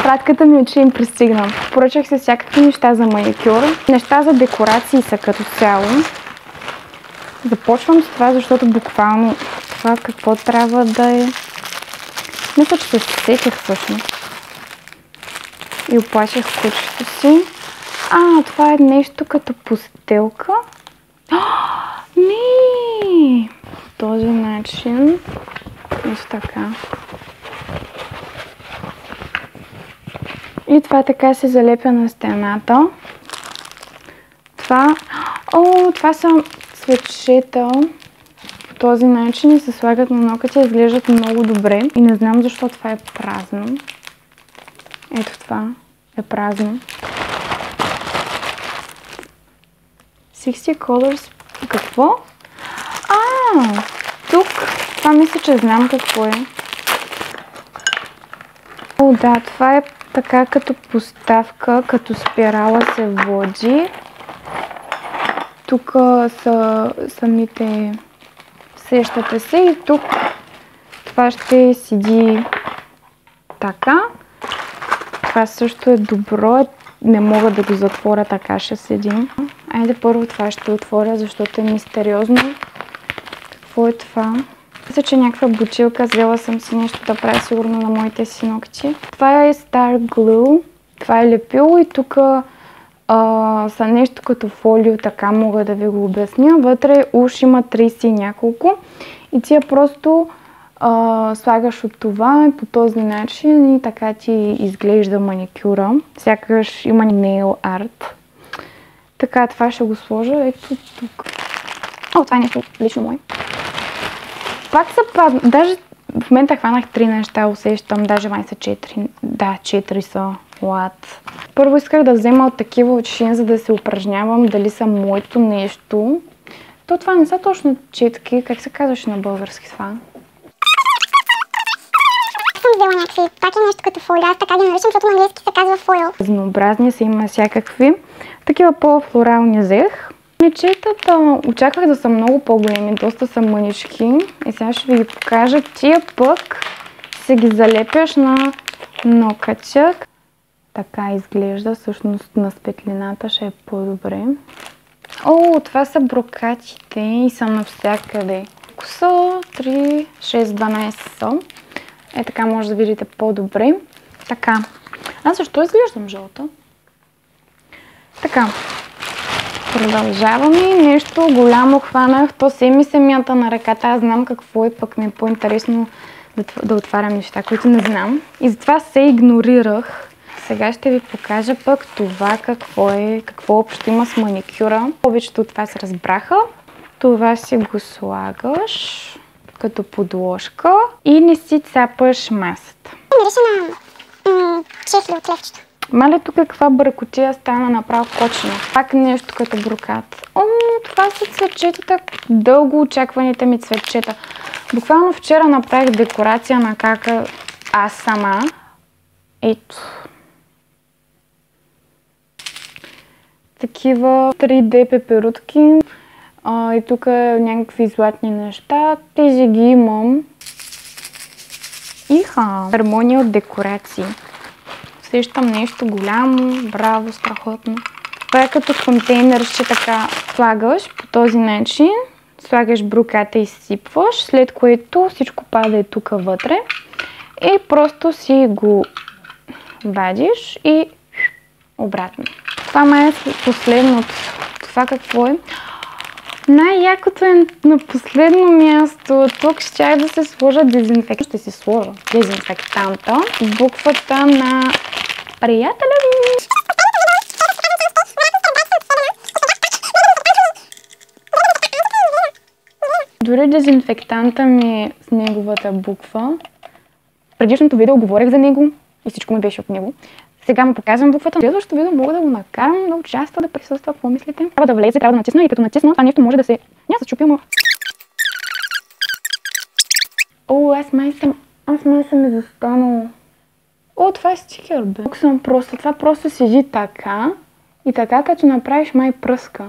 Пратката ми очи им пристигна. Поръчах се всякакви неща за маникюр. Неща за декорации са като цяло. Започвам с това, защото буквално това какво трябва да е. Мисля, че се сетих всъщност. И оплаших кучето си. Това е нещо като постелка. Не! По този начин. Нещо така. И това така се залепя на стената. Това са цветчета. По този начин се слагат на нокътя и изглеждат много добре. И не знам защо това е празно. Ето това е празно. 60 colors. Какво? Тук. Това мисля, че знам какво е. Да, това е така като поставка, като спирала се води. Тук са самите, сещате се, и тук това ще седи така. Това също е добро, не мога да го затворя, така ще седи. Айде първо това ще отворя, защото е мистериозно. Какво е това? Мисля, че някаква бутилка, взела съм си нещо да правя сигурно на моите си ногти. Това е Star Glue, това е лепило и тук са нещо като фолио, така мога да ви го обясня. Вътре уж има 30 и няколко и тия просто слагаш от това и по този начин и така ти изглежда маникюра. Сякаш има nail art. Така, това ще го сложа ето тук. Това е нещо лично мое. Пак са празни. Даже в момента хванах 3 неща, усещам. Даже май са 4. Да, 4 са. Лад. Първо исках да взема от такива очи, за да се упражнявам дали са моето нещо. Това не са точно четки. Как се казваше на български това? Съм взела някакви. Пак е нещо като фолио. Аз така ги наричам, защото на английски се казва фойл. Разнообразни са, има всякакви. Такива по-флорални взех. Мечетата очаквах да са много по-големи, доста са мънички. И сега ще ви ги покажа. Тия пък се ги залепяш на нокътя. Така изглежда, всъщност на светлината ще е по-добре. Това са брокатите и са навсякъде. Колко са? 3, 6, 12 са. Така може да видите по-добре. Така. Защо изглеждам жълта? Така. Продължаваме. Нещо голямо хванах. То се ми се мята на ръката. Аз знам какво е, пък ми е по-интересно да отварям неща, които не знам. И затова се игнорирах. Сега ще ви покажа пък това какво е, какво общо има с маникюра. Повечето от това се разбраха. Това си го слагаш като подложка и не си цапаш масата. Мирише на чефли от левчета. Мале тук каква бъркотия стана направо кочина. Пак нещо като брокат. Това са цветчетата, дълго очакваните ми цветчета. Буквално вчера направих декорация на кака аз сама. Ето. Такива 3D пеперутки. И тук някакви златни неща. Тези ги имам. Хармония от декорации. Усещам нещо голямо, браво, страхотно. Това е като контейнерче, така слагаш по този начин. Слагаш броката и сипваш, след което всичко пада и тук вътре. И просто си го вадиш и обратно. Това май е последното. Това какво е? Най-якото е на последно място. Тук щях да се сложа дезинфектанта. Ще си сложа дезинфектанта. Буквата на приятеля ми. Дори дезинфектанта ми е с неговата буква. В предишното видео говорех за него и всичко ми беше от него. Сега му показвам буквата. В следващото видео мога да го накарам да участва, да присъства. Какво мислите? Трябва да влезе, трябва да натисна и като натисна, това нещо може да се... Няма се чупи, но... Аз май съм изостанала. Това е стикер, бе. Тук съм просто. Това просто седи така и така, като направиш май пръска.